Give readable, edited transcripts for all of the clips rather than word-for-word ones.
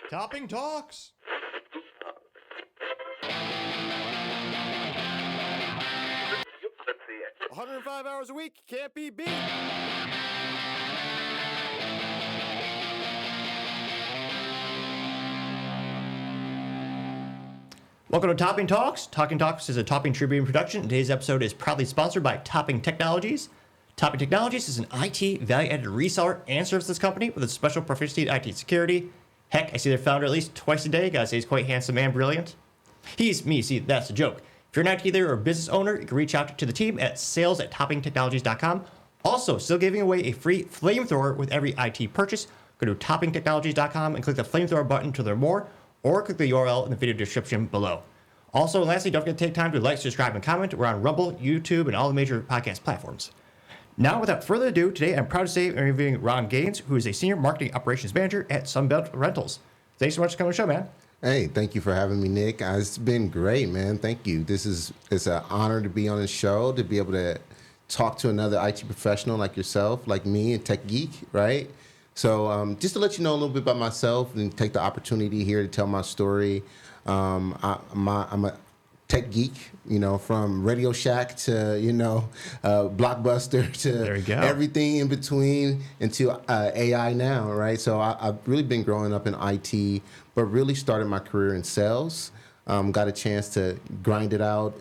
Topping Talks. 105 hours a week can't be beat. Welcome to Topping Talks. Topping Talks is a Topping Tribune production. Today's episode is proudly sponsored by Topping Technologies. Topping Technologies is an IT value-added reseller and services company with a special proficiency in IT security. Heck, I see their founder at least twice a day. Gotta say he's quite handsome and brilliant. He's me. See, that's a joke. If you're an IT leader or business owner, you can reach out to the team at sales@toppingtechnologies.com. Also, still giving away a free Flamethrower with every IT purchase. Go to toppingtechnologies.com and click the Flamethrower button to learn more, or click the URL in the video description below. Also, lastly, don't forget to take time to like, subscribe, and comment. We're on Rumble, YouTube, and all the major podcast platforms. Now, without further ado, today I'm proud to say I'm interviewing Ron Gaines, who is a Senior Marketing Operations Manager at Sunbelt Rentals. Thanks so much for coming to the show, man. Hey, thank you for having me, Nick. It's been great, man. Thank you. It's an honor to be on the show, to be able to talk to another IT professional like yourself, like me, a tech geek, right? So just to let you know a little bit about myself and take the opportunity here to tell my story. I'm a tech geek, from Radio Shack to, Blockbuster to everything in between into AI now, right? So I've really been growing up in IT, but really started my career in sales. Got a chance to grind it out,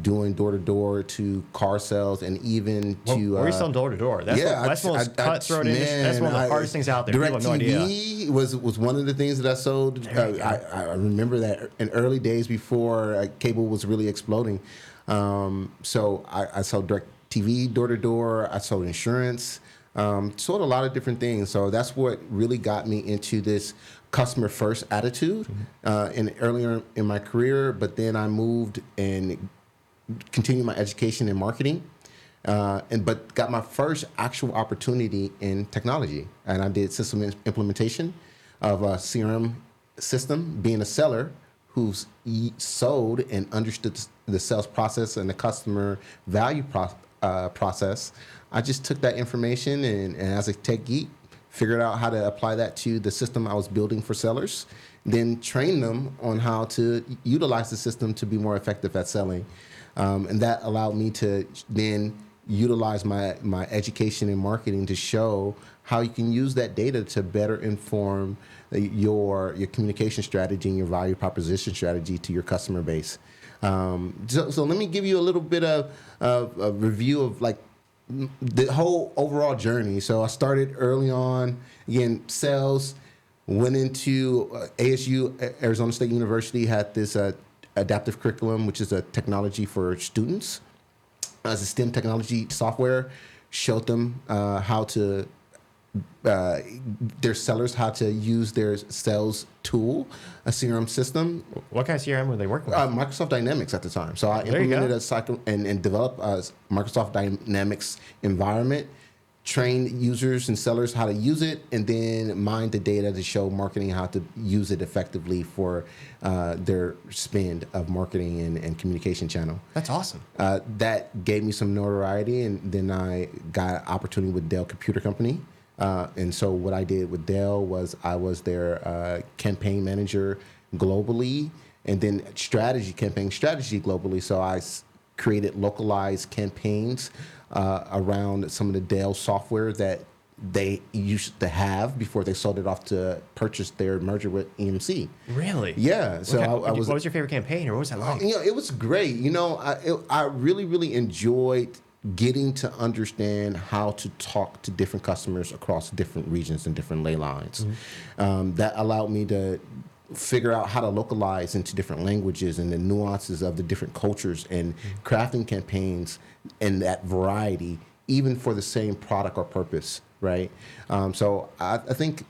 doing door-to-door to car sales and even to... We're selling door-to-door. That's one of those cutthroat industries. That's one of the hardest things out there. Direct TV was one of the things that I sold. I remember that in early days before cable was really exploding. So I sold direct TV, door-to-door. I sold insurance. Sold a lot of different things. So that's what really got me into this customer-first attitude earlier in my career. But then I moved and continued my education in marketing, but got my first actual opportunity in technology. And I did system implementation of a CRM system, being a seller who's sold and understood the sales process and the customer value process. I just took that information and as a tech geek, figured out how to apply that to the system I was building for sellers, then train them on how to utilize the system to be more effective at selling. And that allowed me to then utilize my education in marketing to show how you can use that data to better inform your communication strategy and your value proposition strategy to your customer base. So let me give you a little bit of a review of like the whole overall journey. So I started early on, again, sales, went into ASU, Arizona State University, had this adaptive curriculum, which is a technology for students as a STEM technology software, showed them how to, their sellers, how to use their sales tool, a CRM system. What kind of CRM were they working with? Microsoft Dynamics at the time. So I implemented a cycle and developed a Microsoft Dynamics environment, train users and sellers how to use it, and then mine the data to show marketing how to use it effectively for their spend of marketing and communication channel. That's awesome. That gave me some notoriety, and then I got an opportunity with Dell Computer Company. And so what I did with Dell was I was their campaign manager globally, and then campaign strategy globally. So I created localized campaigns around some of the Dell software that they used to have before they sold it off to purchase their merger with EMC. Really? Yeah. So what was your favorite campaign, or what was that like? It was great. I really, really enjoyed getting to understand how to talk to different customers across different regions and different ley lines. Mm-hmm. That allowed me to figure out how to localize into different languages and the nuances of the different cultures and crafting campaigns and that variety, even for the same product or purpose, right? So I think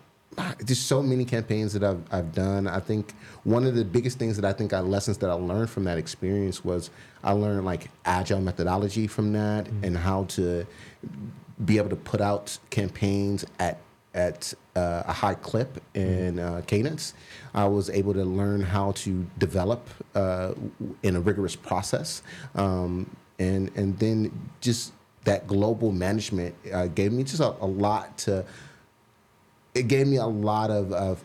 there's so many campaigns that I've done. I think one of the biggest things lessons that I learned from that experience was I learned like agile methodology from that and how to be able to put out campaigns at a high clip and cadence. I was able to learn how to develop in a rigorous process, and then just that global management gave me just a lot to. It gave me a lot of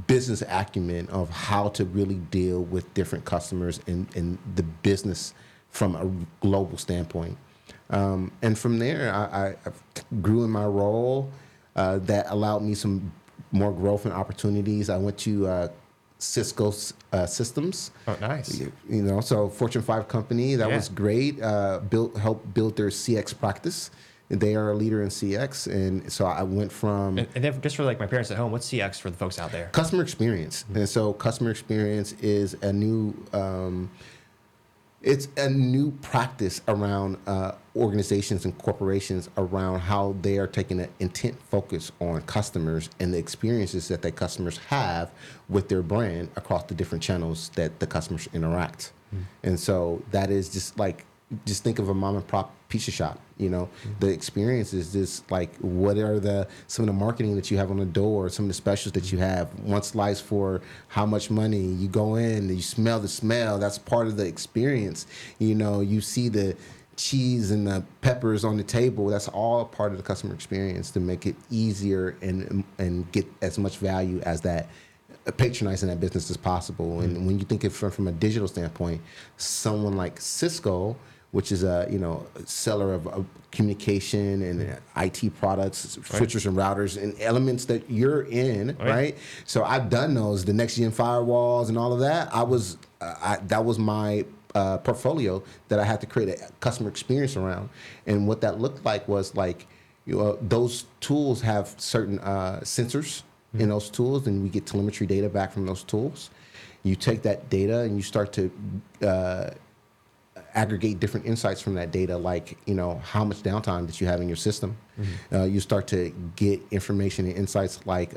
business acumen of how to really deal with different customers in the business from a global standpoint. And from there, I grew in my role that allowed me some more growth and opportunities. I went to Cisco Systems. Oh, nice. So Fortune 5 company. That was great. Helped build their CX practice. They are a leader in CX. And so I went from... And then just for like my parents at home, what's CX for the folks out there? Customer experience. Mm-hmm. And so customer experience is a new... it's a new practice around organizations and corporations around how they are taking an intent focus on customers and the experiences that their customers have with their brand across the different channels that the customers interact. And so that is just think of a mom and pop pizza shop. The experience is just like, what are some of the marketing that you have on the door, some of the specials that you have, one slice for how much money. You go in, you smell the smell. That's part of the experience. You see the cheese and the peppers on the table. That's all part of the customer experience to make it easier and get as much value as that, patronizing that business as possible. And when you think of it from a digital standpoint, someone like Cisco, which is a seller of communication and IT products, switchers and routers and elements that you're in, right? So I've done those, the next gen firewalls and all of that. That was my portfolio that I had to create a customer experience around. And what that looked like was like, those tools have certain sensors in those tools, and we get telemetry data back from those tools. You take that data and you start to aggregate different insights from that data, like how much downtime that you have in your system. You start to get information and insights like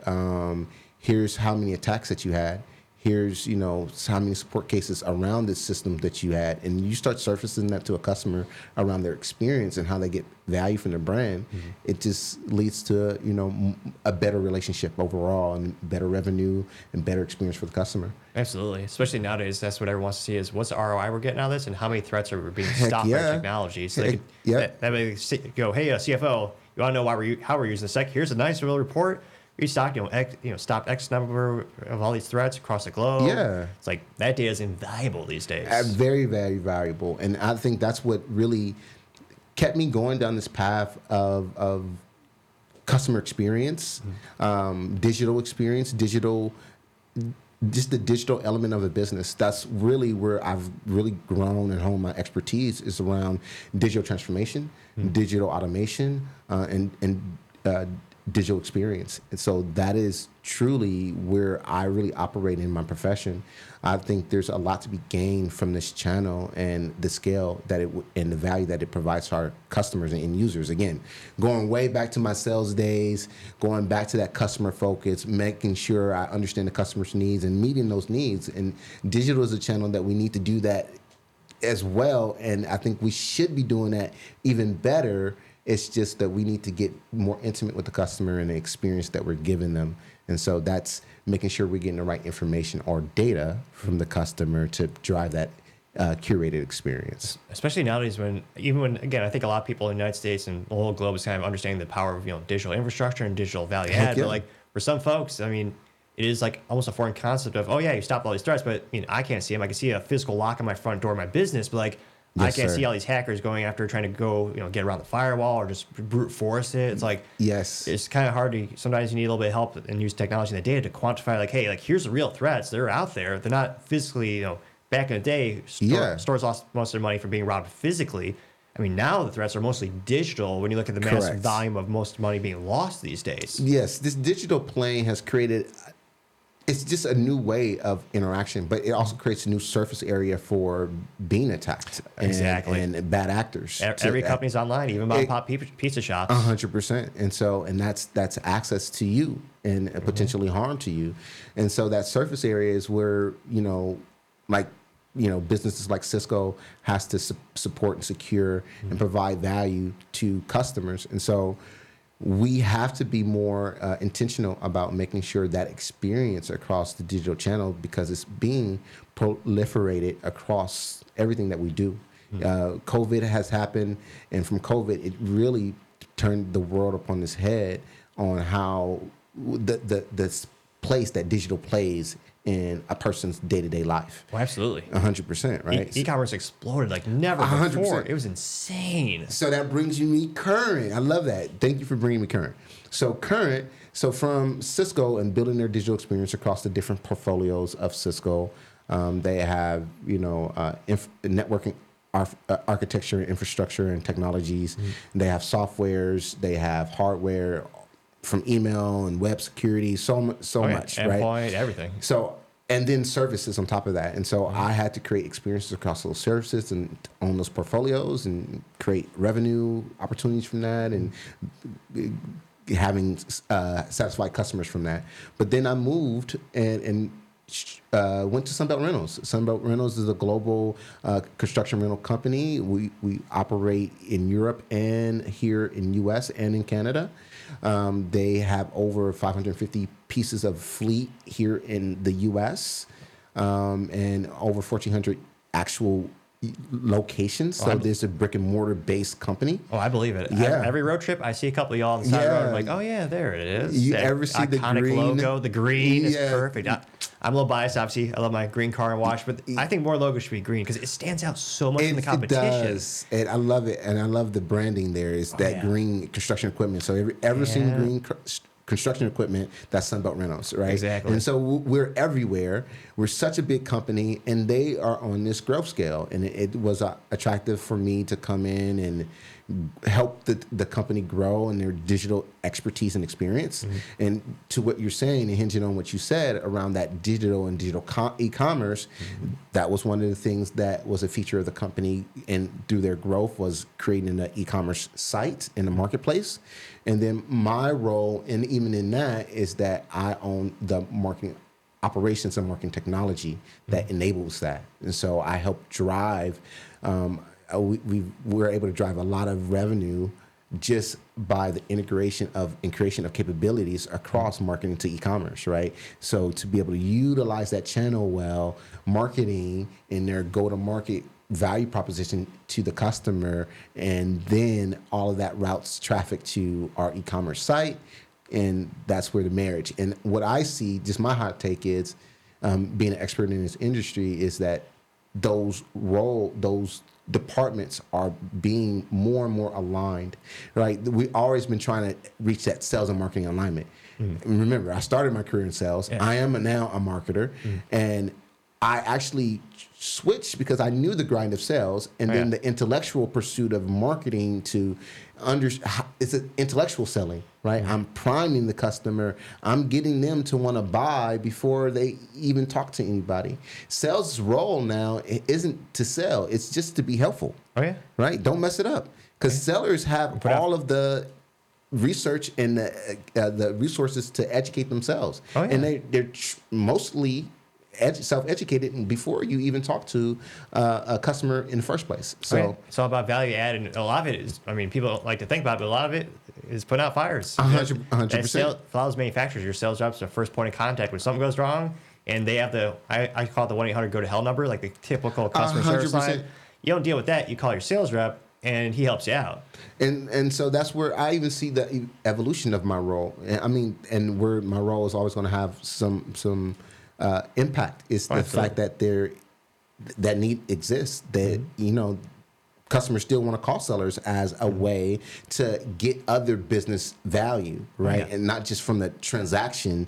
here's how many attacks that you had, here's how many support cases around this system that you had, and you start surfacing that to a customer around their experience and how they get value from their brand. It just leads to a better relationship overall and better revenue and better experience for the customer. Absolutely. Especially nowadays, that's what everyone wants to see is what's the ROI we're getting out of this and how many threats are being stopped by technology. So that way go, hey, CFO, you want to know how we're using this? Here's a nice little report. We stopped, stopped X number of all these threats across the globe. Yeah. It's like that data is invaluable these days. Very, very valuable. And I think that's what really kept me going down this path of customer experience, digital experience, just the digital element of a business. That's really where I've really grown and honed my expertise is around digital transformation, digital automation, and digital experience. And so that is truly where I really operate in my profession. I think there's a lot to be gained from this channel and the scale that and the value that it provides to our customers and end users. Again, going way back to my sales days, going back to that customer focus, making sure I understand the customer's needs and meeting those needs. And digital is a channel that we need to do that as well. And I think we should be doing that even better. It's just that we need to get more intimate with the customer and the experience that we're giving them. And so that's making sure we're getting the right information or data from the customer to drive that curated experience. Especially nowadays again, I think a lot of people in the United States and the whole globe is kind of understanding the power of, digital infrastructure and digital value add. But like for some folks, I mean, it is like almost a foreign concept of, oh yeah, you stopped all these threats, but I can't see them. I can see a physical lock on my front door of my business, but like, I can't see all these hackers going after trying to go, get around the firewall or just brute force it. It's like, it's kind of hard to, sometimes you need a little bit of help and use technology and the data to quantify like, hey, like here's the real threats. They're out there. They're not physically, back in the day, stores lost most of their money from being robbed physically. I mean, now the threats are mostly digital when you look at the massive volume of most money being lost these days. Yes, this digital plane has created, it's just a new way of interaction, but it also creates a new surface area for being attacked and bad actors. Every company's online, even mom and pop pizza shops. 100%. And so, and that's access to you and potentially harm to you. And so that surface area is where, businesses like Cisco has to support and secure and provide value to customers. And so we have to be more intentional about making sure that experience across the digital channel, because it's being proliferated across everything that we do. COVID has happened, and from COVID, it really turned the world upon its head on how the place that digital plays in a person's day-to-day life. Well, absolutely. 100%, right? E-commerce exploded like never 100%. before. It was insane. So that brings me current. I love that. Thank you for bringing me current. So current, so from Cisco and building their digital experience across the different portfolios of Cisco, they have, networking architecture, infrastructure, and technologies. They have softwares, they have hardware from email and web security, so much, Endpoint, right? everything. So, and then services on top of that. And so I had to create experiences across those services and own those portfolios and create revenue opportunities from that and having satisfied customers from that. But then I moved and went to Sunbelt Rentals. Sunbelt Rentals is a global construction rental company. We operate in Europe and here in U.S. and in Canada. They have over 550 pieces of fleet here in the U.S. And over 1,400 actual locations. So there's a brick and mortar based company. Oh, I believe it. Yeah. Every road trip, I see a couple of y'all on the side of the road. I'm like, oh yeah, there it is. You That ever see the iconic green logo? The green is Yeah. perfect. I'm a little biased, obviously. I love my green car and wash, but I think more logos should be green because it stands out so much from the competition. It does, and I love it, and I love the branding there. Is that green construction equipment? So every single green construction equipment, that's Sunbelt Rentals, right? Exactly. And so we're everywhere. We're such a big company, and they are on this growth scale, and it was attractive for me to come in and help the company grow and their digital expertise and experience. And to what you're saying, and hinging on what you said around that digital and digital e-commerce, that was one of the things that was a feature of the company, and through their growth was creating an e-commerce site in the marketplace. And then my role, and even in that, is that I own the marketing operations and marketing technology that enables that. And so I help drive, we were able to drive a lot of revenue just by the integration of and creation of capabilities across marketing to e-commerce, right? So to be able to utilize that channel well, marketing in their go-to-market value proposition to the customer, and then all of that routes traffic to our e-commerce site, and that's where the marriage. And what I see, just my hot take is, being an expert in this industry, is that those departments are being more and more aligned, right? We've always been trying to reach that sales and marketing alignment. And remember, I started my career in sales. I am now a marketer, and I actually switched because I knew the grind of sales, and then the intellectual pursuit of marketing to it's an intellectual selling, right? I'm priming the customer. I'm getting them to want to buy before they even talk to anybody. Sales' role now isn't to sell. It's just to be helpful. Oh, yeah. Right? Don't mess it up. Because sellers have all of the research and the resources to educate themselves. Oh, yeah. And they're mostly self-educated before you even talk to a customer in the first place. So it's all about value add, and a lot of it is, I mean, people don't like to think about it, but a lot of it is putting out fires. 100%. For those manufacturers, your sales reps are the first point of contact when something goes wrong, and they have I call it the 1-800 go to hell number, like the typical customer service line. You don't deal with that. You call your sales rep, and he helps you out. And so that's where I even see the evolution of my role. I mean, and where my role is always going to have some impact is the fact that that need exists, that customers still want to call sellers as a way to get other business value, right? And not just from the transaction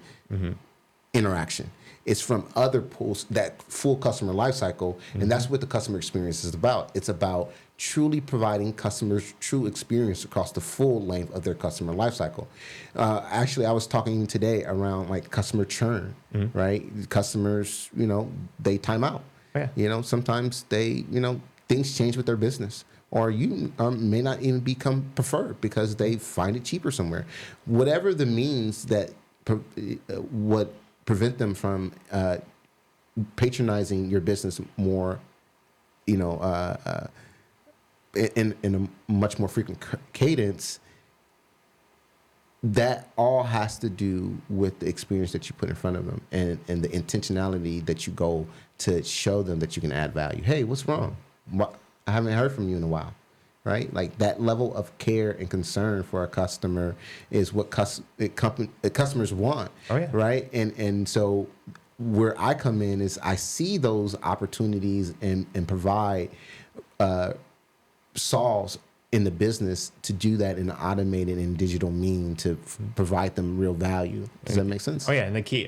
interaction. It's from other pools, that full customer life cycle. And that's what the customer experience is about. It's about truly providing customers true experience across the full length of their customer life cycle. Actually, I was talking today around like customer churn, right? Customers, they time out. Sometimes they, things change with their business, or you may not even become preferred because they find it cheaper somewhere. Whatever the means that what prevent them from patronizing your business more, in a much more frequent cadence, that all has to do with the experience that you put in front of them and the intentionality that you go to show them that you can add value. Hey, what's wrong? I haven't heard from you in a while. right? Like that level of care and concern for a customer is what customers want, Oh, yeah. right? And so where I come in is I see those opportunities and provide solves in the business to do that in an automated and digital mean to provide them real value. Does that make sense? Oh yeah, and the key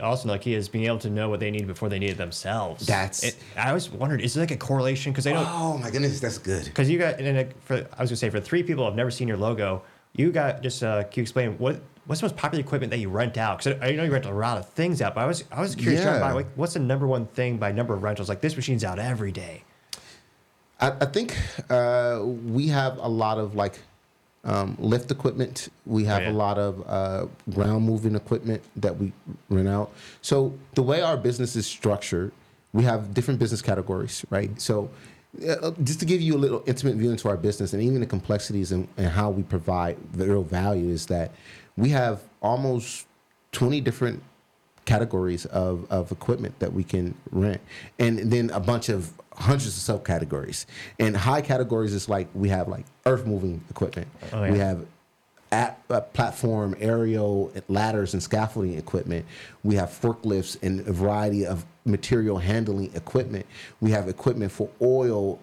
is being able to know what they need before they need it themselves. I always wondered, is there like a correlation? Because I know, Oh my goodness, that's good. because you got, I was gonna say, for 3 people who've never seen your logo, you got just can you explain what's the most popular equipment that you rent out? Because I know you rent a lot of things out, but I was curious Yeah. about like what's the number one thing by number of rentals? Like this machine's out every day. I think we have a lot of like lift equipment. We have a lot of ground moving equipment that we rent out. So the way our business is structured, we have different business categories, right? So just to give you a little intimate view into our business and even the complexities and how we provide the real value is that we have almost 20 different categories of equipment that we can rent, and then a bunch of hundreds of subcategories. And high categories is like we have like earth moving equipment. Oh, yeah. We have platform, aerial ladders and scaffolding equipment. We have forklifts and a variety of material handling equipment. We have equipment for oil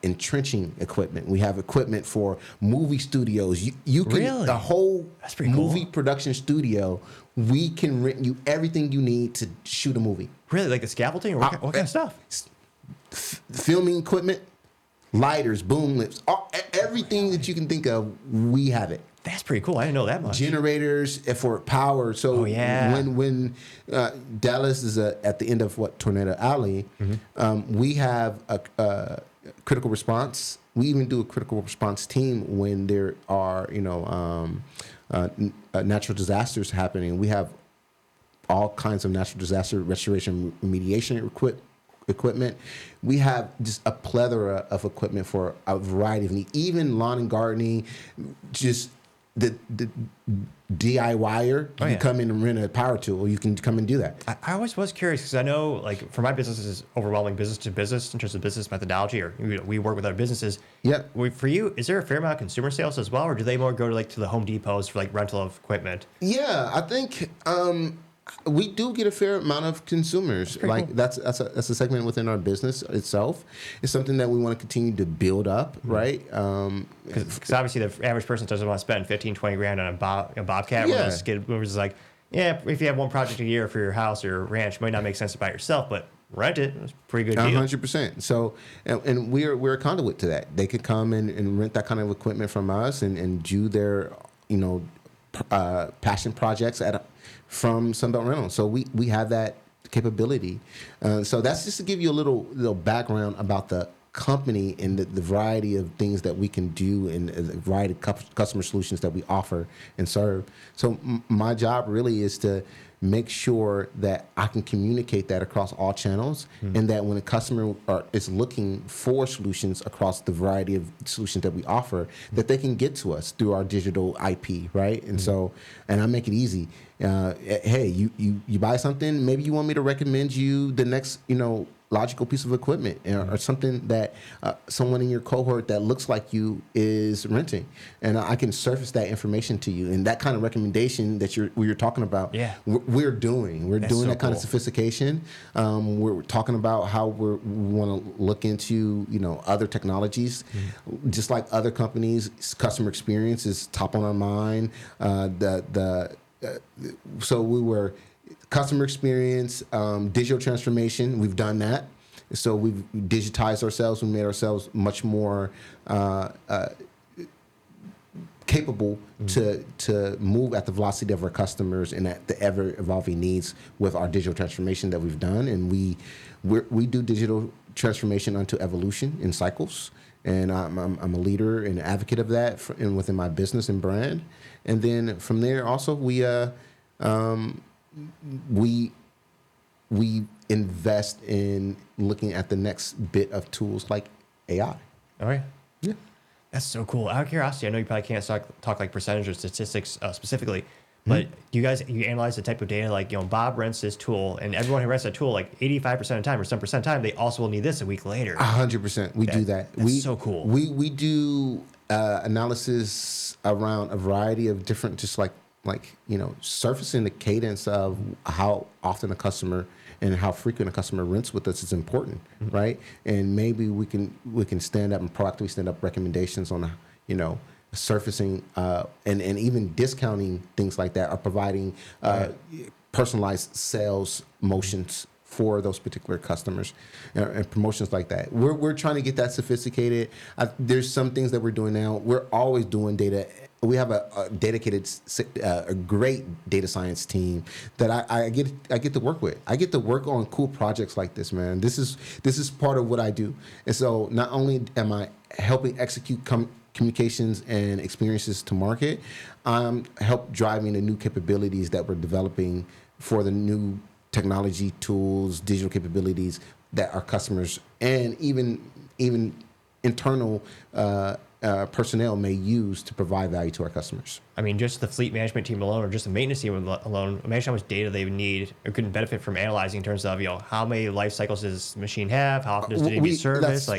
entrenching equipment. We have equipment for movie studios. You can Really? the whole That's pretty cool. movie production studio. We can rent you everything you need to shoot a movie. Really, like the scaffolding or what kind of stuff? Filming equipment, lighters, boom lifts, everything that you can think of, we have it. That's pretty cool. I didn't know that much. Generators for power. So Oh, yeah. when Dallas is at the end of Tornado Alley, we have a critical response. We even do a critical response team when there are natural disasters happening. We have all kinds of natural disaster restoration remediation equipment. We have just a plethora of equipment for a variety of needs, even lawn and gardening, just the DIYer. You can come in and rent a power tool. You can come and do that. I always was curious because I know, like, for my business is overwhelming business to business in terms of business methodology, or we work with other businesses. Yep. For you, is there a fair amount of consumer sales as well, or do they more go to the Home Depots for like rental of equipment? Yeah, I think we do get a fair amount of consumers. Like cool. that's a segment within our business itself. It's something that we want to continue to build up, right? Because obviously the average person doesn't want to spend 15, 20 grand on a Bobcat. Yeah. One of those skid movers is like, yeah, if you have one project a year for your house or your ranch, it might not make sense to buy it yourself, but rent it. It's a pretty good deal. 100%. So, and we're a conduit to that. They could come and rent that kind of equipment from us and do their, passion projects from Sunbelt Rentals. So we have that capability. So that's just to give you a little background about the company and the variety of things that we can do and the variety of customer solutions that we offer and serve. So my job really is to make sure that I can communicate that across all channels, and that when a customer is looking for solutions across the variety of solutions that we offer, that they can get to us through our digital IP, right? And so, and I make it easy. Hey, you buy something, maybe you want me to recommend you the next, logical piece of equipment or something that someone in your cohort that looks like you is renting, and I can surface that information to you. And that kind of recommendation that you're talking about, we're doing so that kind of cool. sophistication. We're talking about how we want to look into other technologies, just like other companies. Customer experience is top on our mind. So we were customer experience, digital transformation. We've done that. So we've digitized ourselves. We made ourselves much more capable to move at the velocity of our customers and at the ever evolving needs with our digital transformation that we've done. And we do digital transformation unto evolution in cycles. And I'm a leader and advocate of that within my business and brand. And then from there, also we invest in looking at the next bit of tools like AI. Oh, yeah. Yeah. That's so cool. Out of curiosity, I know you probably can't talk like percentage or statistics specifically, but you analyze the type of data, like, Bob rents this tool, and everyone who rents that tool, like 85% of the time or some percent of the time, they also will need this a week later. 100%. We do that. That's so cool. We do analysis around a variety of different, just like surfacing the cadence of how often a customer and how frequent a customer rents with us is important, right? And maybe we can stand up and proactively stand up recommendations on, surfacing and even discounting things like that, or providing personalized sales motions for those particular customers and promotions like that. We're trying to get that sophisticated. There's some things that we're doing now. We're always doing data. We have a dedicated, a great data science team that I get to work with. I get to work on cool projects like this, man. This is part of what I do. And so not only am I helping execute communications and experiences to market, I'm help driving the new capabilities that we're developing for the new technology tools, digital capabilities that our customers and even internal personnel may use to provide value to our customers. I mean, just the fleet management team alone, or just the maintenance team alone, imagine how much data they would need or could benefit from analyzing in terms of, how many life cycles does the machine have, how often does it need to be serviced,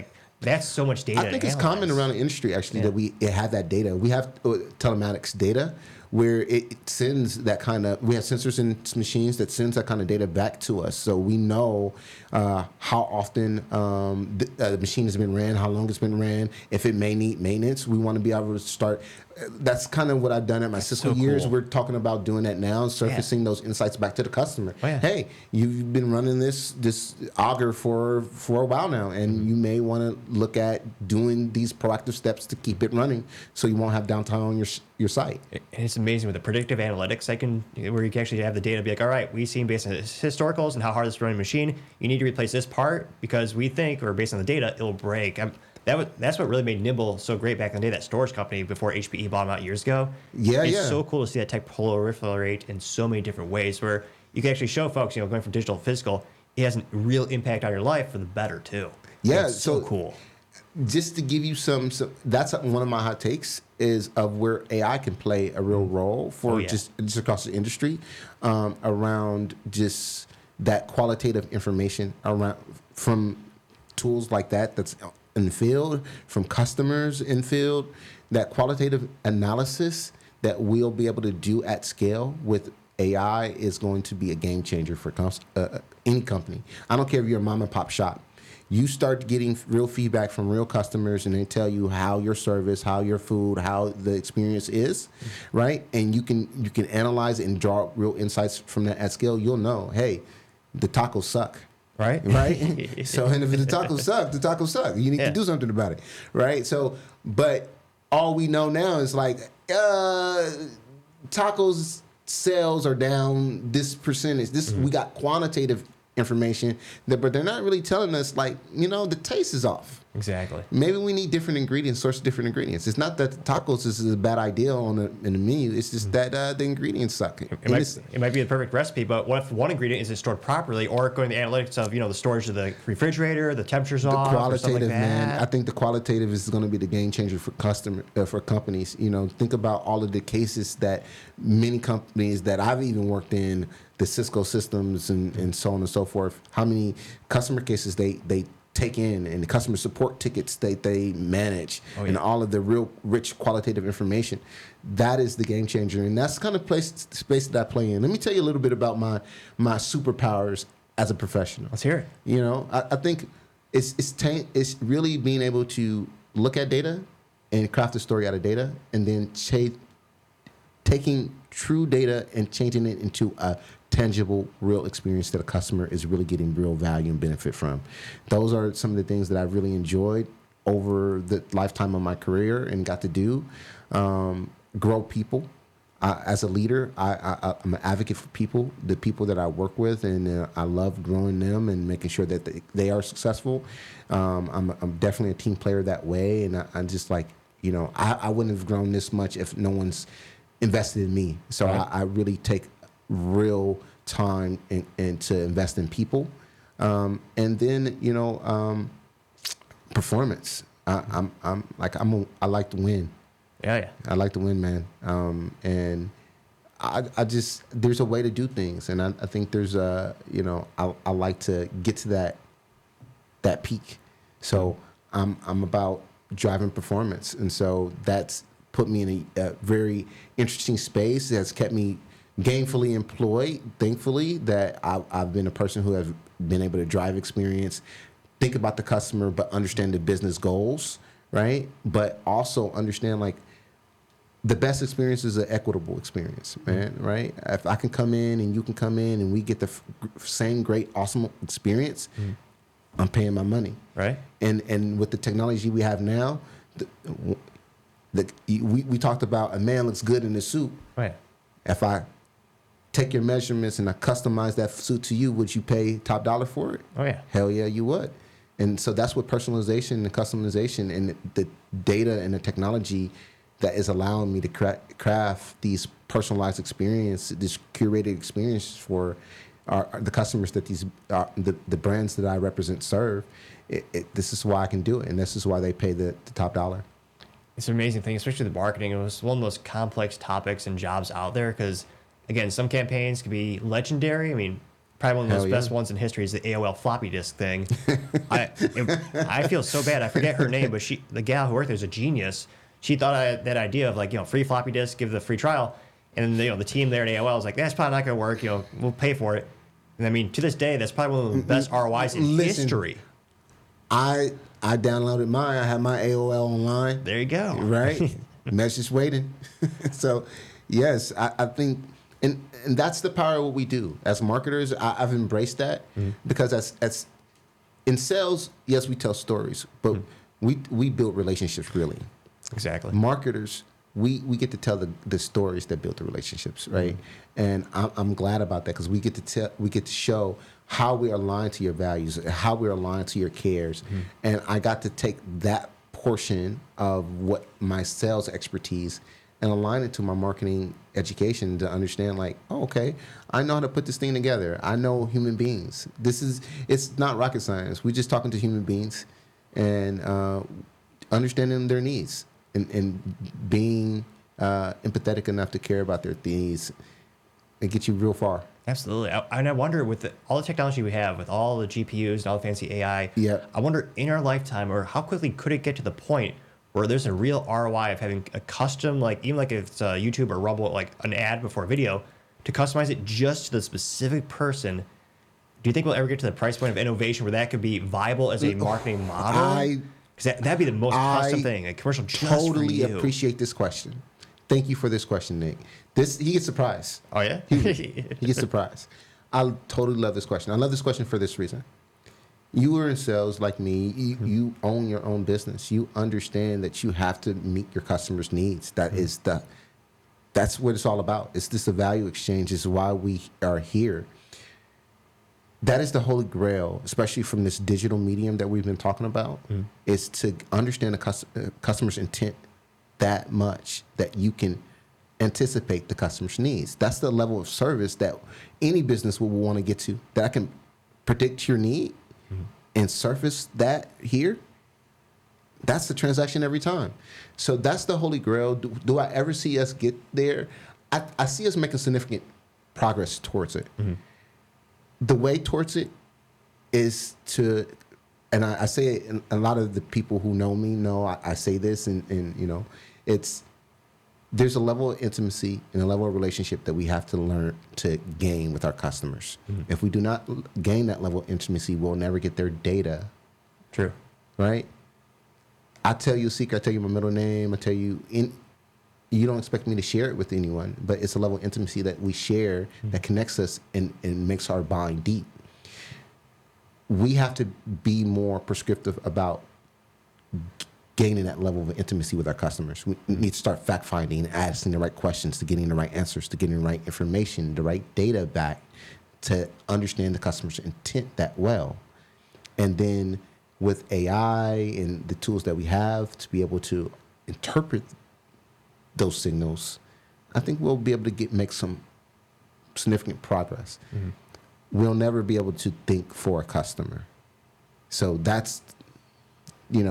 that's so much data. I think it's common around the industry actually that we have that data. We have telematics data where it sends that kind of, we have sensors in machines that sends that kind of data back to us. So we know how often the machine has been ran, how long it's been ran, if it may need maintenance. We want to be able to start. That's kind of what I've done at my Cisco years. Cool. We're talking about doing that now, surfacing those insights back to the customer. Oh, yeah. Hey, you've been running this auger for a while now, and you may want to look at doing these proactive steps to keep it running, so you won't have downtime on your site. And it's amazing with the predictive analytics where you can actually have the data be like, all right, we've seen based on historicals and how hard this is running machine, you need to replace this part because we think, or based on the data, it'll break. That's what really made Nimble so great back in the day, that storage company before HPE bought them out years ago. It's so cool to see that tech proliferate in so many different ways where you can actually show folks, going from digital to physical, it has a real impact on your life for the better too. Yeah, it's so cool. Just to give you some, that's one of my hot takes is of where AI can play a real role for just across the industry around just that qualitative information around from tools like that's in the field, from customers in field, that qualitative analysis that we'll be able to do at scale with AI is going to be a game changer for any company. I don't care if you're a mom and pop shop. You start getting real feedback from real customers and they tell you how your service, how your food, how the experience is, right? And you can analyze it and draw real insights from that at scale. You'll know, hey, the tacos suck. Right. So, and if the tacos suck, the tacos suck. You need to do something about it. Right. So, but all we know now is tacos sales are down this percentage. We got quantitative information but they're not really telling us the taste is off. Exactly. Maybe we need different ingredients, source different ingredients. It's not that the tacos is a bad idea in the menu. It's just that the ingredients suck. It might be the perfect recipe, but what if one ingredient isn't stored properly, or going to the analytics of the storage of the refrigerator, the temperature's off, or something like that? Man, I think the qualitative is going to be the game changer for for companies. Think about all of the cases that many companies that I've even worked in, the Cisco systems and so on and so forth. How many customer cases they take in, and the customer support tickets they manage, and all of the real rich qualitative information. That is the game changer, and that's the kind of space that I play in. Let me tell you a little bit about my superpowers as a professional. Let's hear it. I think it's really being able to look at data and craft a story out of data, and then taking true data and changing it into a tangible, real experience that a customer is really getting real value and benefit from. Those are some of the things that I've really enjoyed over the lifetime of my career and got to do. Grow people. As a leader, I'm an advocate for people, the people that I work with, and I love growing them and making sure that they are successful. I'm definitely a team player that way, and I'm just I wouldn't have grown this much if no one's invested in me. So I really take real time and to invest in people, and then performance. I like to win. I like to win, man. And I just there's a way to do things, and I think there's I like to get to that peak. So I'm about driving performance. And so that's put me in a very interesting space. It has kept me gainfully employed, thankfully, that I've been a person who has been able to drive experience, think about the customer, but understand the business goals, right? But also understand, like, the best experience is an equitable experience, man, right? If I can come in and you can come in and we get the same great, awesome experience, I'm paying my money. Right. And with the technology we have now, we talked about a man looks good in a suit. Right. If I take your measurements and I customize that suit to you, would you pay top dollar for it? Oh, yeah. Hell yeah, you would. And so that's what personalization and customization and the data and the technology that is allowing me to craft these personalized experience, this curated experience for the customers that the brands that I represent serve. This is why I can do it, and this is why they pay the top dollar. It's an amazing thing, especially the marketing. It was one of the most complex topics and jobs out there because, again, some campaigns can be legendary. I mean, probably one of those best ones in history is the AOL floppy disk thing. I feel so bad. I forget her name, but the gal who worked there is a genius. She thought that idea of, like, free floppy disk, give the free trial. And, the team there at AOL was like, that's probably not going to work. We'll pay for it. And I mean, to this day, that's probably one of the best ROIs in history. I downloaded mine. I have my AOL online. There you go. Right? Message waiting. So, yes, I think, and that's the power of what we do. As marketers, I've embraced that because as in sales, yes, we tell stories, but we build relationships, really. Exactly. Marketers, we get to tell the stories that build the relationships, right? And I'm glad about that because we get to show how we are aligned to your values, how we're aligned to your cares, and I got to take that portion of what my sales expertise and align it to my marketing education to understand, like, oh, okay, I know how to put this thing together. I know human beings. It's not rocket science. We're just talking to human beings and understanding their needs. And being empathetic enough to care about their needs and get you real far. Absolutely. And I wonder, with all the technology we have, with all the GPUs and all the fancy AI, I wonder in our lifetime, or how quickly could it get to the point where there's a real ROI of having a custom, like, even like if it's YouTube or Rumble, like an ad before video, to customize it just to the specific person. Do you think we'll ever get to the price point of innovation where that could be viable as a marketing model? Because that'd be the most custom thing, a commercial just totally for you. Appreciate this question. Thank you for this question, Nick. He gets surprised. Oh, yeah? He gets surprised. I totally love this question. I love this question for this reason. You are in sales like me. You own your own business. You understand that you have to meet your customers' needs. That's what it's all about. It's just a value exchange. It's why we are here. That is the holy grail, especially from this digital medium that we've been talking about, is to understand the customer's intent that much that you can anticipate the customer's needs. That's the level of service that any business will want to get to, that I can predict your need and surface that here. That's the transaction every time. So that's the holy grail. Do I ever see us get there? I see us making significant progress towards it. The way towards it is to, and I say it, and a lot of the people who know me know I say this, and there's a level of intimacy and a level of relationship that we have to learn to gain with our customers. If we do not gain that level of intimacy, we'll never get their data. True. Right? I tell you a secret, I tell you my middle name, I tell you, you don't expect me to share it with anyone, but it's a level of intimacy that we share that connects us and makes our bond deep. We have to be more prescriptive about gaining that level of intimacy with our customers. We need to start fact-finding, asking the right questions, to getting the right answers, to getting the right information, the right data back, to understand the customer's intent that well. And then with AI and the tools that we have to be able to interpret those signals, I think we'll be able to make some significant progress. We'll never be able to think for a customer. So that's, we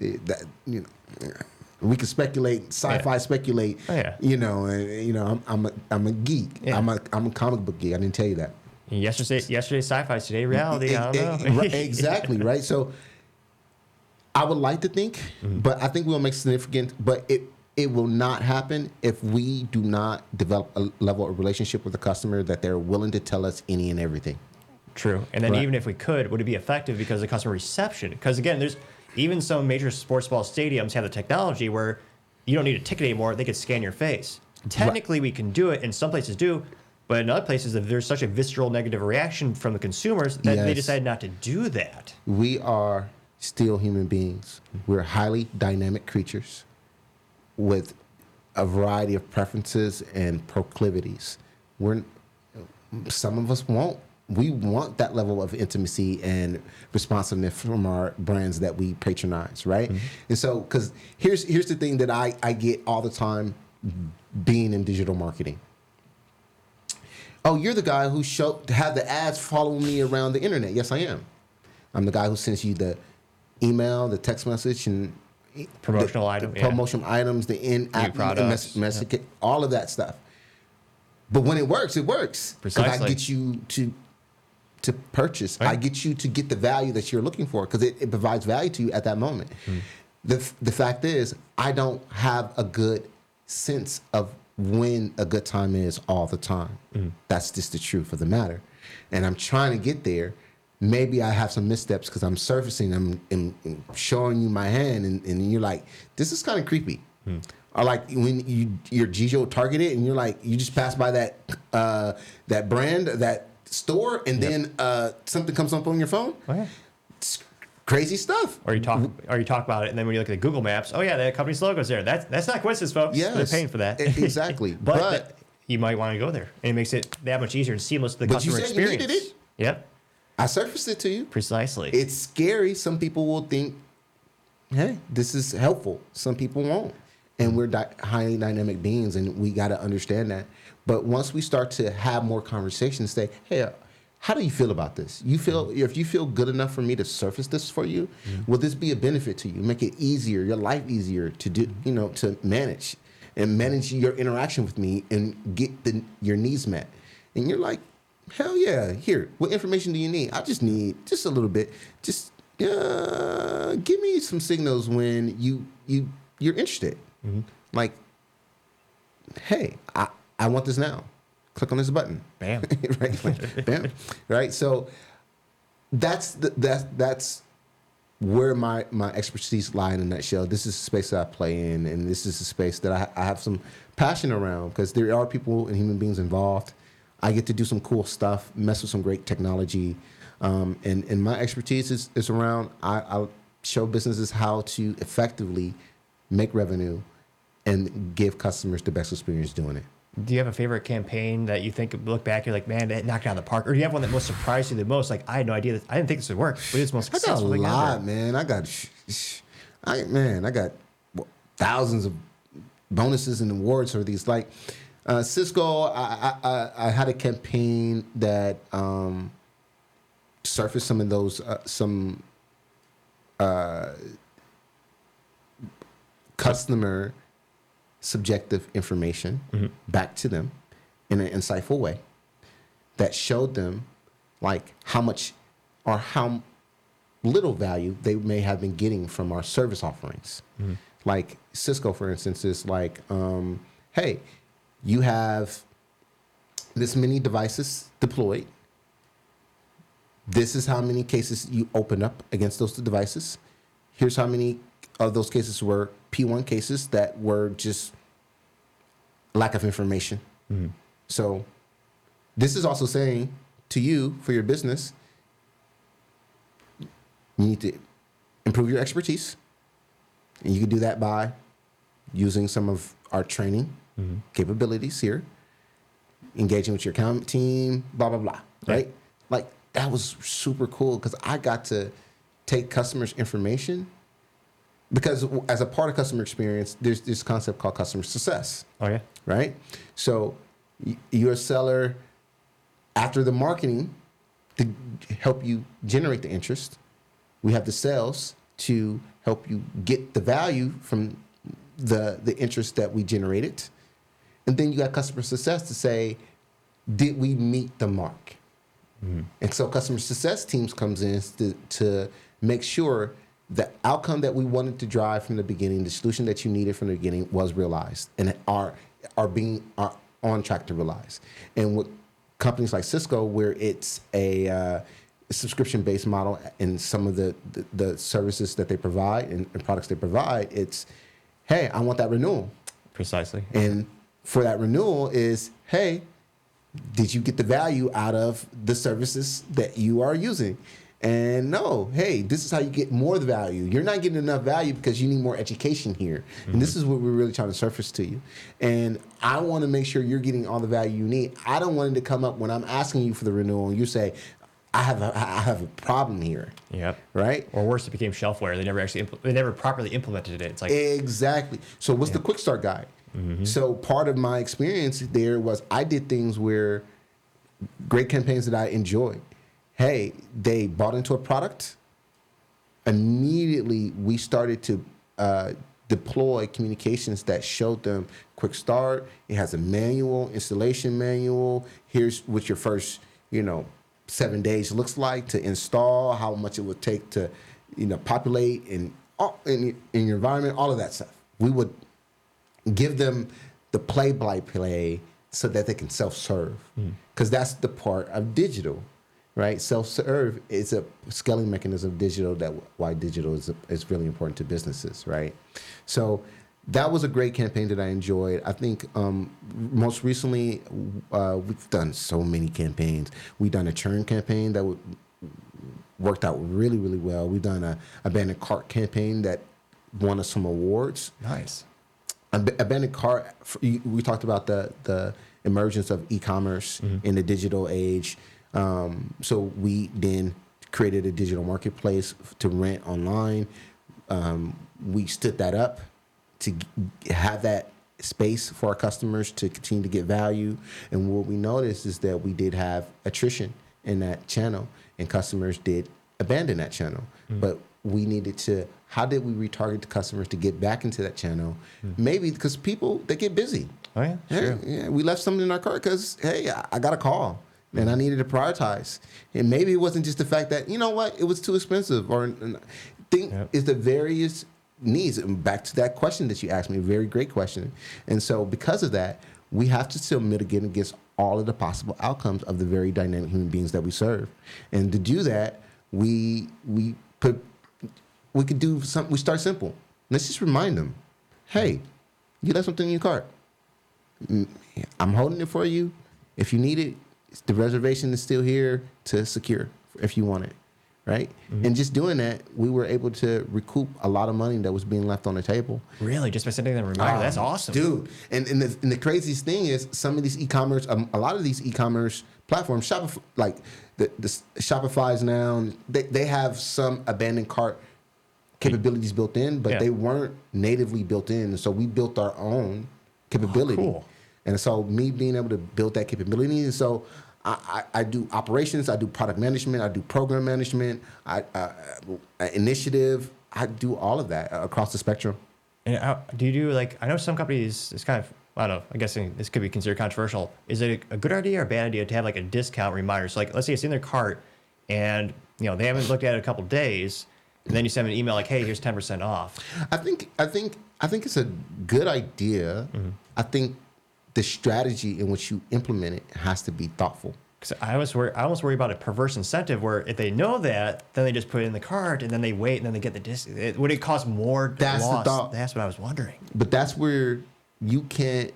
can speculate, sci-fi speculate. Oh, yeah. I'm a geek. Yeah. I'm a comic book geek. I didn't tell you that. Yesterday sci-fi, today reality. I don't know. Exactly, right? So I would like to think, but I think we'll make significant. But it will not happen if we do not develop a level of relationship with the customer that they're willing to tell us any and everything. True. And then Right. even if we could, would it be effective because of the customer reception? Because again, there's even some major sports ball stadiums have the technology where you don't need a ticket anymore. They could scan your face. Technically, we can do it, and some places do, but in other places, there's such a visceral negative reaction from the consumers that they Yes. decide not to do that. We are still human beings. We're highly dynamic creatures with a variety of preferences and proclivities. Some of us won't. We want that level of intimacy and responsiveness from our brands that we patronize, right? And so, because here's the thing that I get all the time being in digital marketing. Oh, you're the guy who have the ads following me around the internet. Yes, I am. I'm the guy who sends you the email, the text message, and Promotional items, the in-app products, message, all of that stuff. But when it works, it works. Because I Precisely. get you to purchase. Right. I get you to get the value that you're looking for because it provides value to you at that moment. The fact is, I don't have a good sense of when a good time is all the time. That's just the truth of the matter. And I'm trying to get there. Maybe I have some missteps because I'm surfacing, I'm showing you my hand, and you're like, this is kind of creepy. Or like when you're geo-targeted and you're like, you just pass by that brand, that store, and then something comes up on your phone. Oh, yeah. It's crazy stuff. Or you talk about it, and then when you look at the Google Maps, oh yeah, that company's logo's there. That's not coincidence, folks. Yes. They're paying for that. Exactly. but you might want to go there, and it makes it that much easier and seamless to the But you customer said you experience. needed it. Yep, I surfaced it to you. precisely. It's scary. Some people will think, hey, this is helpful. Some people won't. And we're highly dynamic beings, and we got to understand that. But once we start to have more conversations, say, hey, how do you feel about this? If you feel good enough for me to surface this for you, will this be a benefit to you? Make it easier, your life easier to do, to manage your interaction with me and get your needs met. And you're like, hell yeah, here, what information do you need? I just need just a little bit. Just give me some signals when you're interested. Like, hey, I want this now. Click on this button. Bam. Right? Like, bam. Right? So that's where my expertise lie in a nutshell. This is a space that I play in, and this is a space that I have some passion around because there are people and human beings involved. I get to do some cool stuff, mess with some great technology. And my expertise is around, I'll show businesses how to effectively make revenue and give customers the best experience doing it. Do you have a favorite campaign that you think, look back, you're like, man, that knocked it out of the park? Or do you have one that most surprised you the most? Like, I had no idea I didn't think this would work, but it's the most I got a successful thing lot, ever. man. I got thousands of bonuses and awards for these. Like Cisco, I had a campaign that surfaced some of those customer subjective information back to them in an insightful way that showed them like how much or how little value they may have been getting from our service offerings. Like Cisco, for instance, is like, hey, you have this many devices deployed. This is how many cases you open up against those devices. Here's how many of those cases were P1 cases that were just lack of information. So this is also saying to you, for your business, you need to improve your expertise. And you can do that by using some of our training capabilities here, engaging with your account team, blah, blah, blah, right? Like, that was super cool because I got to take customers' information because as a part of customer experience, there's this concept called customer success. Oh, yeah. Right? So you're a seller after the marketing to help you generate the interest. We have the sales to help you get the value from the interest that we generated. And then you got customer success to say, did we meet the mark? And so customer success teams comes in to make sure the outcome that we wanted to drive from the beginning, the solution that you needed from the beginning was realized and are on track to realize. And with companies like Cisco, where it's a subscription-based model and some of the services that they provide and products they provide, it's, hey, I want that renewal. Precisely. And for that renewal is, hey, did you get the value out of the services that you are using? And no, hey, this is how you get more of the value. You're not getting enough value because you need more education here. Mm-hmm. And this is what we're really trying to surface to you. And I want to make sure you're getting all the value you need. I don't want it to come up when I'm asking you for the renewal and you say, I have a problem here. Yep. Right? Or worse, it became shelfware. They never properly implemented it. It's like exactly. So what's the quick start guide? Mm-hmm. So part of my experience there was I did things where great campaigns that I enjoyed. Hey, they bought into a product. Immediately, we started to deploy communications that showed them quick start. It has a manual, installation manual. Here's what your first, 7 days looks like to install, how much it would take to, populate in your environment, all of that stuff. We would give them the play-by-play so that they can self-serve, because that's the part of digital. Right, self-serve is a scaling mechanism of digital. Why digital is really important to businesses. Right, so that was a great campaign that I enjoyed. I think most recently we've done so many campaigns. We've done a churn campaign that worked out really, really well. We've done a abandoned cart campaign that won us some awards. Nice. Abandoned cart. We talked about the emergence of e-commerce in the digital age. So we then created a digital marketplace to rent online. We stood that up to have that space for our customers to continue to get value. And what we noticed is that we did have attrition in that channel, and customers did abandon that channel. But we needed to, how did we retarget the customers to get back into that channel? Maybe because people, they get busy. Oh, yeah, sure. Yeah, we left something in our cart because, hey, I got a call. And I needed to prioritize. And maybe it wasn't just the fact that, it was too expensive. Or is the various needs. And back to that question that you asked me, a very great question. And so because of that, we have to still mitigate against all of the possible outcomes of the very dynamic human beings that we serve. And to do that, we could do something. We start simple. Let's just remind them, hey, you left something in your cart. I'm holding it for you. If you need it, the reservation is still here to secure if you want it, right? And just doing that, we were able to recoup a lot of money that was being left on the table. Really? Just by sending them a reminder? That's awesome. Dude. And the craziest thing is some of these e-commerce, a lot of these e-commerce platforms, Shopify, like the Shopify's now, they have some abandoned cart capabilities built in, but they weren't natively built in. And so we built our own capability. Oh, cool. And so me being able to build that capability, and so I do operations, I do product management, I do program management, initiative. I do all of that across the spectrum. And do you do I know some companies, it's kind of, I don't know, I'm guessing this could be considered controversial. Is it a good idea or a bad idea to have a discount reminder? So let's say it's in their cart and they haven't looked at it a couple of days, and then you send them an email hey, here's 10% off. I think it's a good idea. I think the strategy in which you implement it has to be thoughtful. Because I almost worry about a perverse incentive where if they know that, then they just put it in the cart and then they wait and then they get the discount. Would it cause more That's loss? the thought. That's what I was wondering. But that's where you can't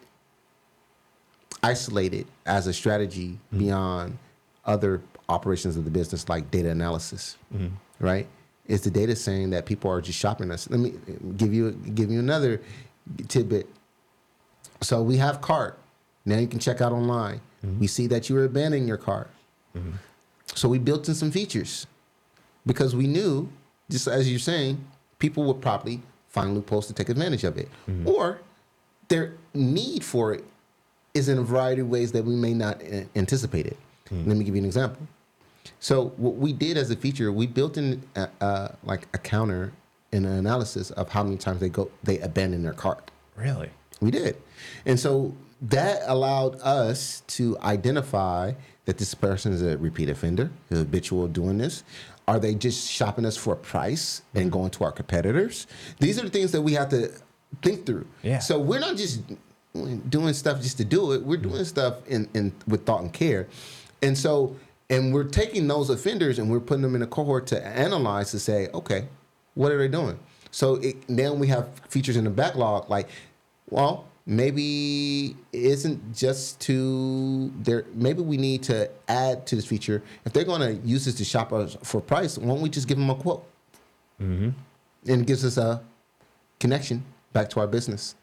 isolate it as a strategy beyond other operations of the business, like data analysis, right? Is the data saying that people are just shopping us? Let me give you another tidbit. So we have cart. Now you can check out online. We see that you were abandoning your cart. So we built in some features because we knew, just as you're saying, people would probably find loopholes to take advantage of it. Or their need for it is in a variety of ways that we may not anticipate it. Let me give you an example. So what we did as a feature, we built in a counter in an analysis of how many times they abandon their cart. Really? We did. And so that allowed us to identify that this person is a repeat offender, is habitual doing this. Are they just shopping us for a price and going to our competitors? These are the things that we have to think through. Yeah. So we're not just doing stuff just to do it. We're doing stuff in with thought and care. And so, and we're taking those offenders and we're putting them in a cohort to analyze to say, okay, what are they doing? So then we have features in the backlog like, well, maybe it isn't just to there. Maybe we need to add to this feature. If they're going to use this to shop us for price, why don't we just give them a quote? And it gives us a connection back to our business,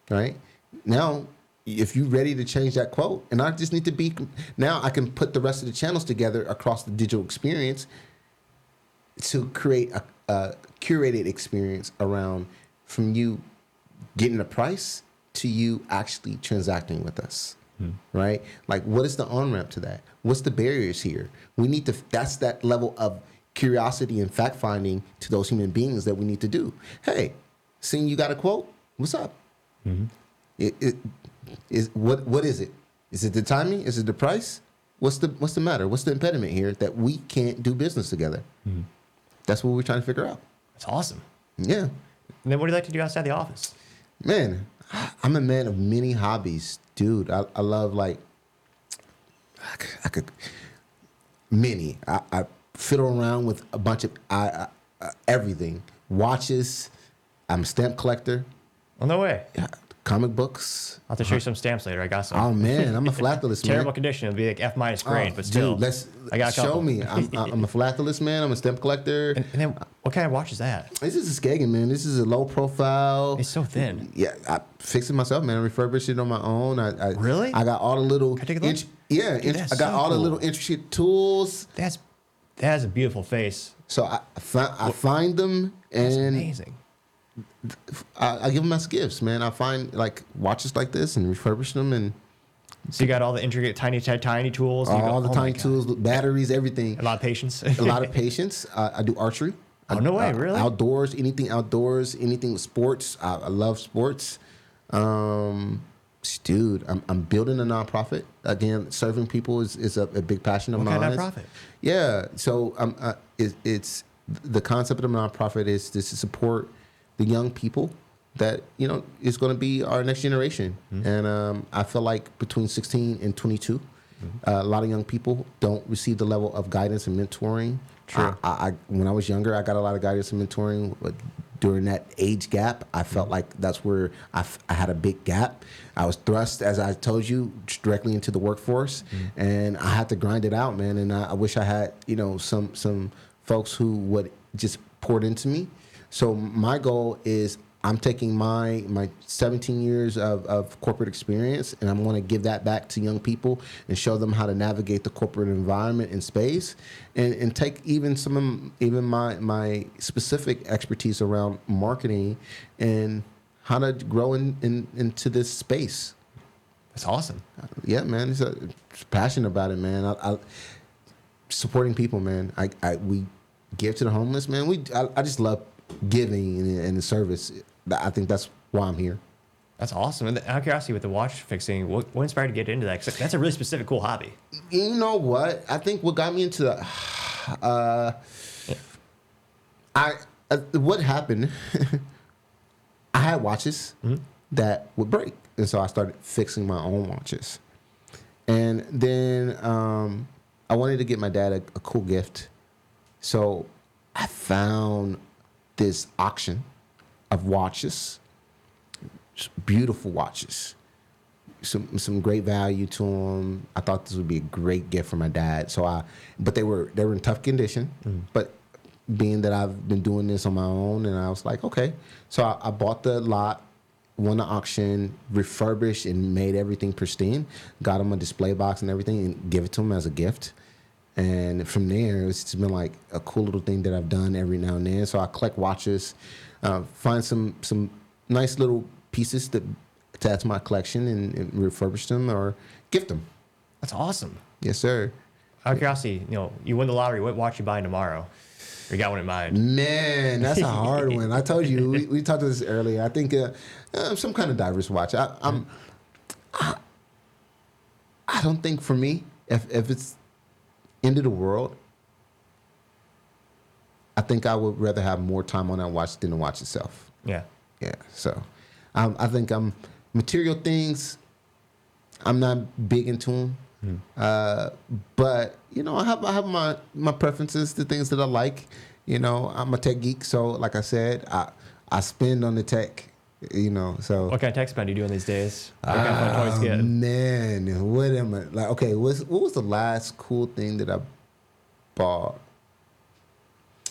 right? Now, if you're ready to change that quote, and I just need to be, now I can put the rest of the channels together across the digital experience to create a curated experience around from you getting a price to you actually transacting with us, right? Like, what is the on-ramp to that? What's the barriers here? We need to, that's that level of curiosity and fact-finding to those human beings that we need to do. Hey, seeing you got a quote, what's up? What is it? Is it the timing? Is it the price? What's the matter? What's the impediment here that we can't do business together? That's what we're trying to figure out. That's awesome. Yeah. And then what do you like to do outside the office? Man, I'm a man of many hobbies, dude. I love like I could many. I fiddle around with a bunch of everything. Watches. I'm a stamp collector. Oh, no way. Yeah, comic books. I'll have to show you some stamps later. I got some. Oh man, I'm a philatelist man. Terrible condition. It'll be like F- grade, but still. Dude, I got a couple. show me. I'm a philatelist man. I'm a stamp collector. And then what kind of watch is that? This is a Skagen, man. This is a low profile. It's so thin. Yeah, I fix it myself, man. I refurbish it on my own. I Really? I got all the little. Can I take a look? Dude, I got all the little intricate tools. That has a beautiful face. So I find them That's and amazing. I give them as gifts, man. I find like watches like this and refurbish them and So you got all the intricate tiny tools. And all the oh tiny my God. tools, batteries, everything. A lot of patience. A lot of patience. I do archery. Oh, no way, really? Outdoors, anything with sports. I love sports. Dude, I'm building a nonprofit. Again, serving people is a big passion of mine. What kind of nonprofit? Yeah, so it's the concept of a nonprofit is to support the young people that is going to be our next generation. And I feel like between 16 and 22, a lot of young people don't receive the level of guidance and mentoring. True. When I was younger, I got a lot of guidance and mentoring. But during that age gap, I felt like that's where I had a big gap. I was thrust, as I told you, directly into the workforce, and I had to grind it out, man. And I wish I had, some folks who would just poured into me. So my goal is I'm taking my 17 years of corporate experience, and I'm going to give that back to young people and show them how to navigate the corporate environment and space, and take even my specific expertise around marketing and how to grow into this space. That's awesome. Yeah, man, it's passionate about it, man. I supporting people, man. We give to the homeless, man. I just love giving and the service. I think that's why I'm here. That's awesome. And out of curiosity, with the watch fixing, what inspired you to get into that? 'Cause that's a really specific, cool hobby. You know what? I think what got me into what happened, I had watches that would break. And so I started fixing my own watches. And then I wanted to get my dad a cool gift. So I found this auction of watches, beautiful watches, some great value to them. I thought this would be a great gift for my dad. But they were in tough condition. But being that I've been doing this on my own, and I was like, okay. So I bought the lot, won the auction, refurbished and made everything pristine. Got him a display box and everything, and give it to him as a gift. And from there, it's just been like a cool little thing that I've done every now and then. So I collect watches, find some nice little pieces to add to my collection and refurbish them or gift them. That's awesome. Yes, sir. Out of curiosity, you win the lottery. What watch you buying tomorrow? Or you got one in mind? Man, that's a hard one. I told you we talked about this earlier. I think some kind of diverse watch. don't think for me, if it's end of the world, I think I would rather have more time on that watch than the watch itself. Yeah. Yeah. So I think material things, I'm not big into them. But I have my preferences, the things that I like. I'm a tech geek, so like I said, I spend on the tech. So What kind of tech spend are you doing these days? What kind of fun toys get? man, what am I like? Okay, what was the last cool thing that I bought?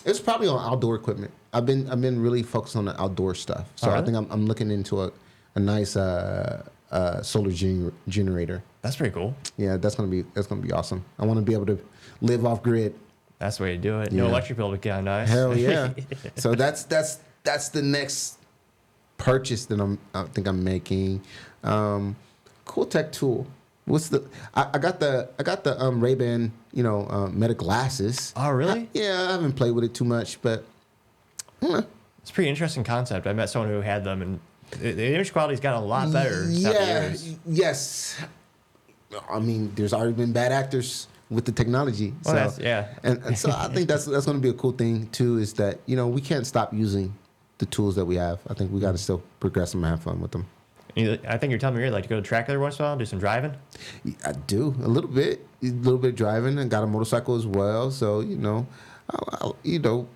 It was probably on outdoor equipment. I've been really focused on the outdoor stuff. So really? I think I'm looking into a nice solar generator. That's pretty cool. Yeah, that's gonna be awesome. I want to be able to live off grid. That's the way to do it. No Yeah. electric bill would be kind of nice. Hell yeah! So that's the next purchase that I think I'm making. Cool tech tool. What's the? I got the Ray-Ban Meta glasses. Oh, really? I haven't played with it too much, but It's a pretty interesting concept. I met someone who had them, and the image quality's gotten a lot better. Yes. I mean, there's already been bad actors with the technology. Well, So yeah. and so I think that's going to be a cool thing too. Is that we can't stop using the tools that we have. I think we got to still progress them and have fun with them. I think you're telling me you'd like to go to the track every once in a while, do some driving. I do a little bit driving, and got a motorcycle as well. So it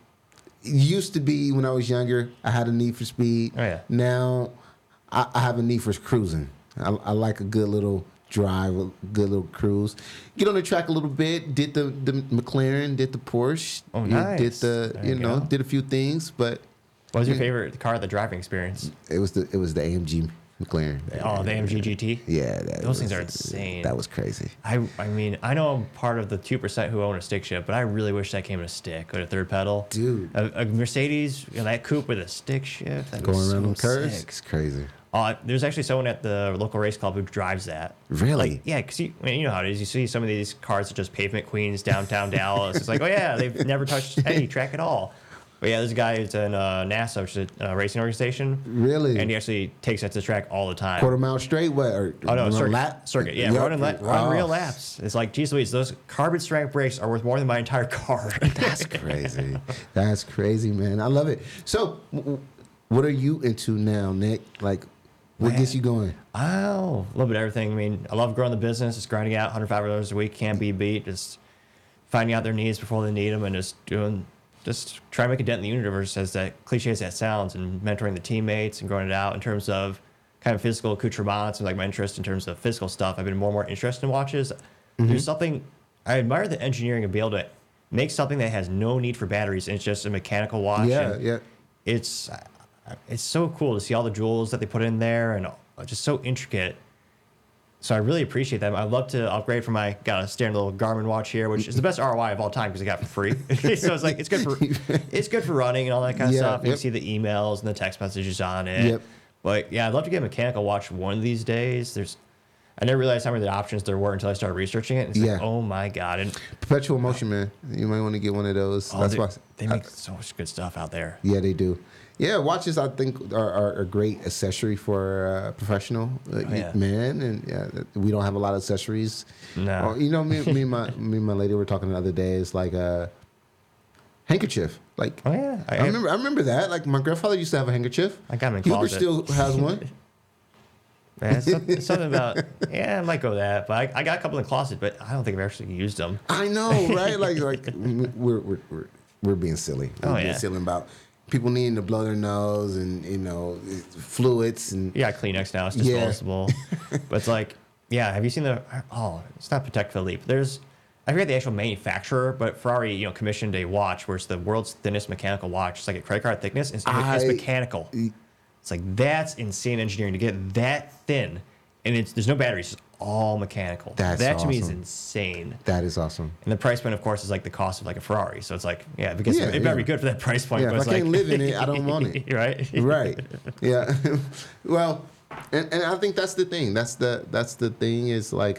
used to be when I was younger, I had a need for speed. Oh, yeah. Now I have a need for cruising. I like a good little drive, a good little cruise. Get on the track a little bit. Did the McLaren, did the Porsche. Oh, nice. Did the did a few things, but. What was your favorite car at the driving experience? It was the AMG McLaren. Oh, the AMG GT? Yeah. Those things are insane. That was crazy. I mean, I know I'm part of the 2% who own a stick shift, but I really wish that came in a stick with a third pedal. Dude. A Mercedes, that coupe with a stick shift. That Going was around so them curves, sick. it's crazy. There's actually someone at the local race club who drives that. Really? Yeah, because you know how it is. You see some of these cars that just pavement queens downtown Dallas. It's like, oh yeah, they've never touched any track at all. But yeah, there's a guy who's in NASA, which is a racing organization. Really? And he actually takes that to the track all the time. Quarter mile straight? What? Or Oh no, circuit. lap? Circuit. Yeah, Yep. run real laps. It's like, geez Louise, those carbon strength brakes are worth more than my entire car. That's crazy. That's crazy, man. I love it. So, what are you into now, Nick? Like, what gets you going? Oh, a little bit of everything. I mean, I love growing the business. Just grinding out 105 hours a week can't be beat. Just finding out their needs before they need them, and just trying to make a dent in the universe, as that cliche as that sounds, and mentoring the teammates and growing it out in terms of kind of physical accoutrements and like my interest in terms of physical stuff. I've been more and more interested in watches. There's something I admire the engineering of being able to make something that has no need for batteries and it's just a mechanical watch. Yeah. It's so cool to see all the jewels that they put in there and just so intricate. So I really appreciate that. I'd love to upgrade from got a standard little Garmin watch here, which is the best ROI of all time because I got it for free. So it's like it's good for running and all that kind of stuff. You can see the emails and the text messages on it. Yep. But yeah, I'd love to get a mechanical watch one of these days. I never realized how many options there were until I started researching it. It's like, oh my god! And perpetual motion, man. You might want to get one of those. That's why they make so much good stuff out there. Yeah, they do. Yeah, watches I think are a great accessory for a professional man, and we don't have a lot of accessories. No, me and my lady were talking the other day. It's like a handkerchief. Like, oh yeah, I remember that. Like my grandfather used to have a handkerchief. I got him in Hubert closet. still has one. Man, it's something about I might go with that, but I got a couple in the closet, but I don't think I've actually used them. I know, right? like we're being silly. We're being silly about people needing to blow their nose and fluids and Yeah, Kleenex now, it's disposable. But it's like, have you seen it's not Patek Philippe. I forget the actual manufacturer, but Ferrari, commissioned a watch where it's the world's thinnest mechanical watch. It's like a credit card thickness. It's mechanical. It's like, that's insane engineering to get that thin, and there's no batteries. It's all mechanical. That to me is insane. That is awesome. And the price point, of course, is like the cost of like a Ferrari. So it's like, because it better be good for that price point. Yeah, but if I can't live in it, I don't want it. Right? Right. Yeah. Well, and I think that's the thing. That's the thing is like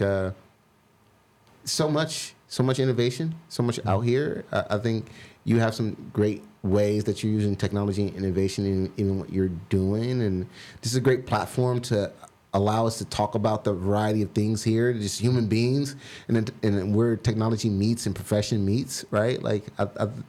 so much innovation, so much out here. I think you have some great ways that you're using technology and innovation in what you're doing, and this is a great platform to allow us to talk about the variety of things here, just human beings, and where technology meets and profession meets, right? Like,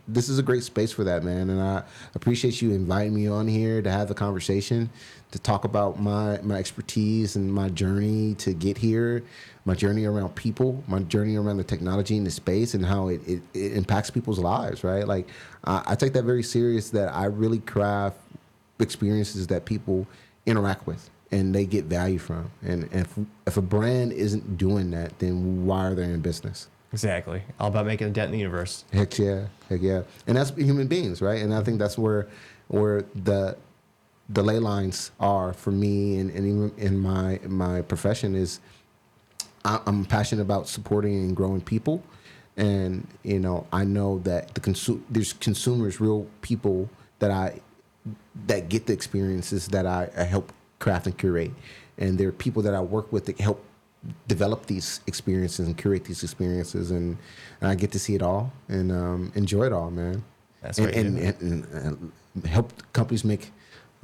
this is a great space for that, man. And I appreciate you inviting me on here to have the conversation, to talk about my expertise and my journey to get here, my journey around people, my journey around the technology in the space, and how it impacts people's lives, right? Like, I take that very serious, that I really craft experiences that people interact with and they get value from. And if a brand isn't doing that, then why are they in business? Exactly. All about making a dent in the universe. Heck yeah. And that's human beings, right? And I think that's where the ley lines are for me, and even in my profession, is I'm passionate about supporting and growing people. And I know that there's consumers, real people that get the experiences that I help craft and curate, and there are people that I work with that help develop these experiences and curate these experiences, and I get to see it all and enjoy it all, man. That's what you do. And help companies make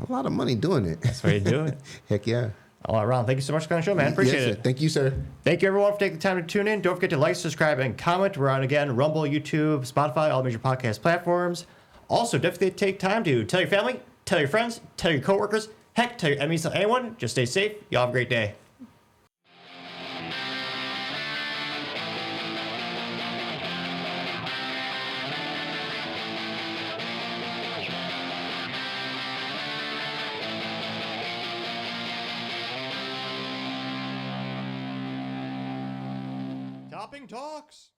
a lot of money doing it. That's why you do it. Heck yeah. All right, Ron, thank you so much for coming on the show, man. Appreciate Yes, sir. it. Thank you, sir. Thank you, everyone, for taking the time to tune in. Don't forget to like, subscribe, and comment. We're on, again, Rumble, YouTube, Spotify, all major podcast platforms. Also, definitely take time to tell your family, tell your friends, tell your coworkers, heck, tell your enemies, tell anyone. Just stay safe. Y'all have a great day. Topping Talks.